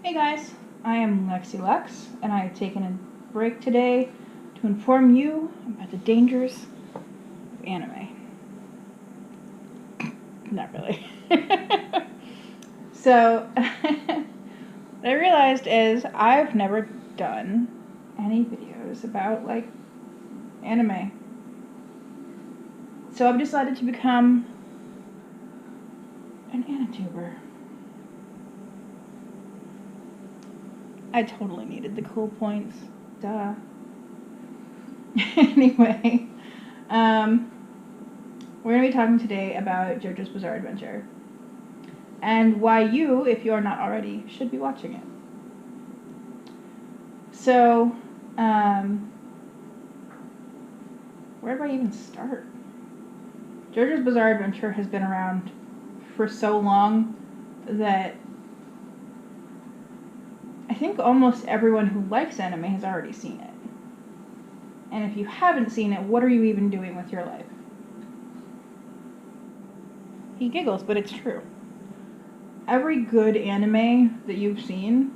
Hey guys, I am Lexi Lex, and I have taken a break today to inform you about the dangers of anime. Not really. So, what I realized is I've never done any videos about, anime. So I've decided to become an anituber. I totally needed the cool points. Duh. Anyway, we're going to be talking today about JoJo's Bizarre Adventure. And why you, if you're not already, should be watching it. So, where do I even start? JoJo's Bizarre Adventure has been around for so long that I think almost everyone who likes anime has already seen it. And if you haven't seen it, what are you even doing with your life? He giggles, but it's true. Every good anime that you've seen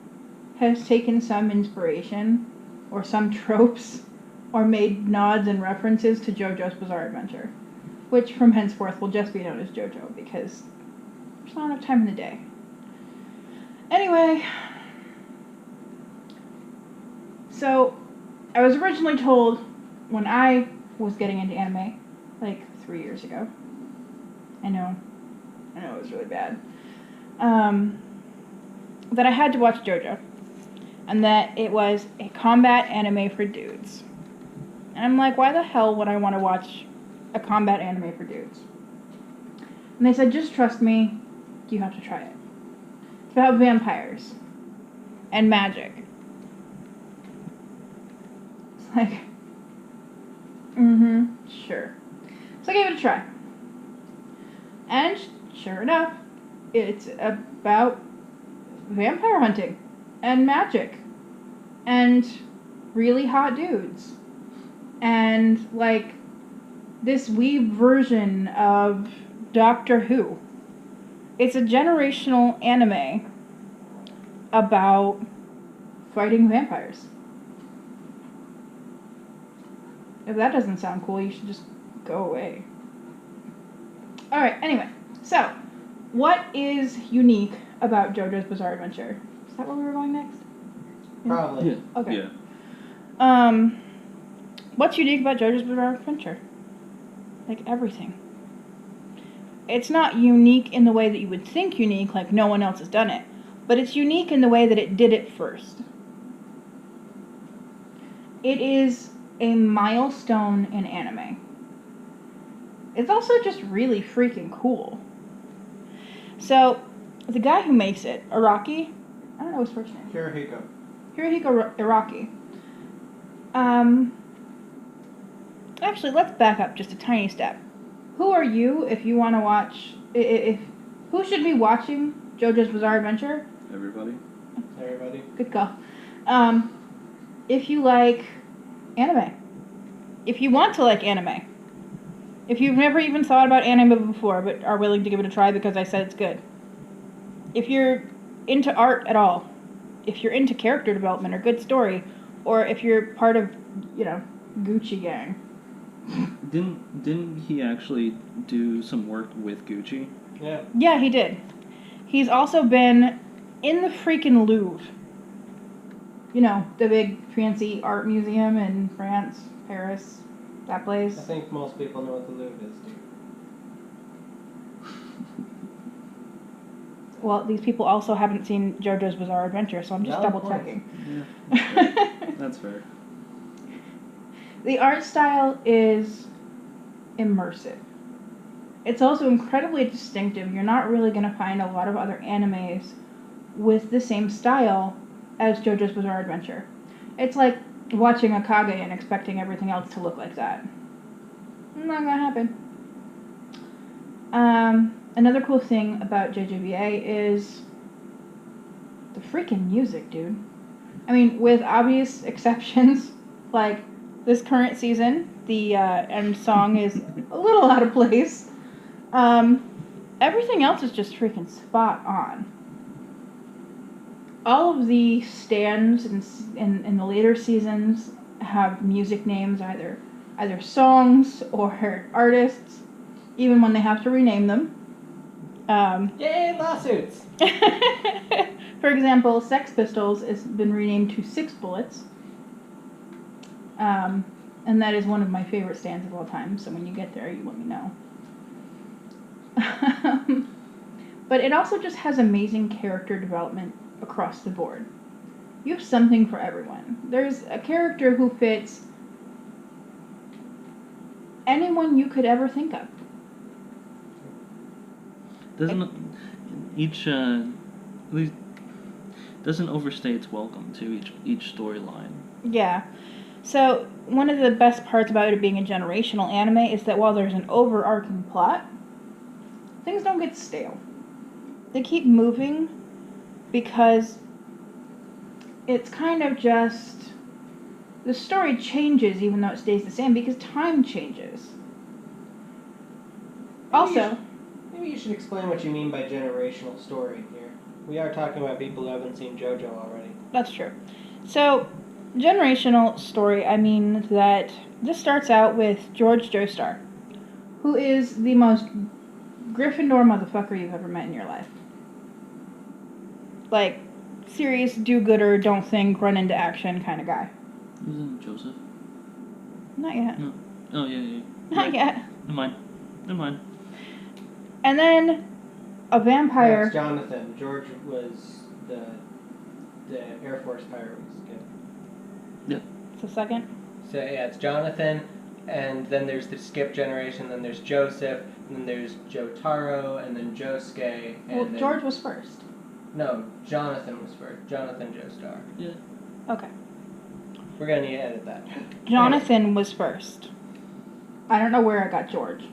has taken some inspiration or some tropes or made nods and references to JoJo's Bizarre Adventure, which from henceforth will just be known as JoJo because there's not enough time in the day. Anyway, so I was originally told when I was getting into anime, 3 years ago. I know it was really bad. That I had to watch JoJo, and that it was a combat anime for dudes. And I'm like, why the hell would I want to watch a combat anime for dudes? And they said, just trust me, you have to try it. It's about vampires and magic. It's like, sure. So I gave it a try. And sure enough, it's about vampire hunting and magic and really hot dudes and this weeb version of Doctor Who. It's a generational anime about fighting vampires. If that doesn't sound cool, you should just go away. Alright, anyway, so what is unique about JoJo's Bizarre Adventure? Is that where we were going next? Probably. Yeah. Okay. Yeah. What's unique about JoJo's Bizarre Adventure? Everything. It's not unique in the way that you would think unique, like no one else has done it, but it's unique in the way that it did it first. It is a milestone in anime. It's also just really freaking cool. So, the guy who makes it, Araki, I don't know his first name. Hirohiko Araki. Actually, let's back up just a tiny step. Who are you if you want to watch, who should be watching JoJo's Bizarre Adventure? Everybody. Good call. If you like anime. If you want to like anime. If you've never even thought about anime before but are willing to give it a try because I said it's good. If you're into art at all. If you're into character development or good story. Or if you're part of, Gucci gang. Didn't he actually do some work with Gucci? Yeah. Yeah, he did. He's also been in the freaking Louvre. The big fancy art museum in France, Paris, that place. I think most people know what the Louvre is, dude. Well, these people also haven't seen JoJo's Bizarre Adventure, so I'm just double checking. Yeah. That's fair. The art style is immersive. It's also incredibly distinctive. You're not really going to find a lot of other animes with the same style as JoJo's Bizarre Adventure. It's like watching Akage and expecting everything else to look like that. Not gonna happen. Another cool thing about JJBA is the freaking music, dude. I mean, with obvious exceptions, like this current season, the end song is a little out of place. Everything else is just freaking spot on. all of the stands in the later seasons have music names, either songs or artists, even when they have to rename them. Yay, lawsuits! For example, Sex Pistols has been renamed to Six Bullets. And that is one of my favorite stands of all time, so when you get there, you let me know. But it also just has amazing character development across the board. You have something for everyone. There's a character who fits anyone you could ever think of. Doesn't each at least doesn't overstay its welcome to each storyline. Yeah. So one of the best parts about it being a generational anime is that while there's an overarching plot, things don't get stale. They keep moving because it's kind of just the story changes even though it stays the same because time changes. Also, Maybe you should explain what you mean by generational story here. We are talking about people who haven't seen JoJo already. that's true. So, generational story, I mean that this starts out with George Joestar, who is the most Gryffindor motherfucker you've ever met in your life. Like, serious do-gooder, don't think, run into action kind of guy. Isn't it Joseph? Not yet. No. Oh yeah. Not yet. Never mind. And then a vampire. That's Jonathan. George was the Air Force pirate. It's the second. So yeah, it's Jonathan, and then there's the Skip generation, then there's Joseph, and then there's Jotaro, and then Josuke, and Well, then... George was first. No, Jonathan was first. Jonathan Joestar. Yeah. Okay. We're gonna need to edit that. Jonathan was first. I don't know where I got George.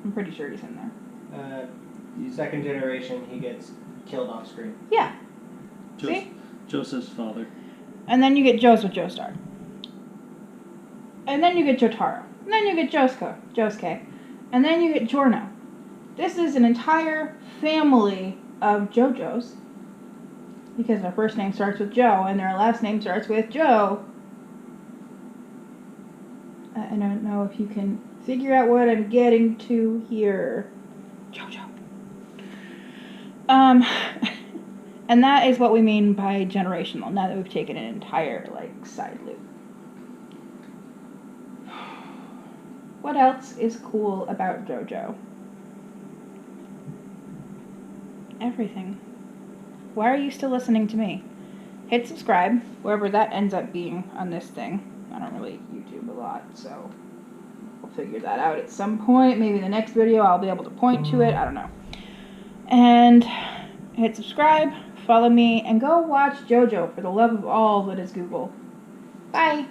I'm pretty sure he's in there. Second generation, he gets killed off screen. Yeah. See? Joseph's father. And then you get Joseph Joestar. And then you get Jotaro. And then you get Josuke. And then you get Giorno. This is an entire family of JoJo's. Because their first name starts with Joe and their last name starts with Joe. I don't know if you can figure out what I'm getting to here. JoJo. And that is what we mean by generational, now that we've taken an entire, side loop. What else is cool about JoJo? Everything. Why are you still listening to me? Hit subscribe, wherever that ends up being on this thing. I don't really YouTube a lot, so we'll figure that out at some point. Maybe the next video I'll be able to point to it. I don't know. And hit subscribe, follow me, and go watch JoJo for the love of all that is Google. Bye!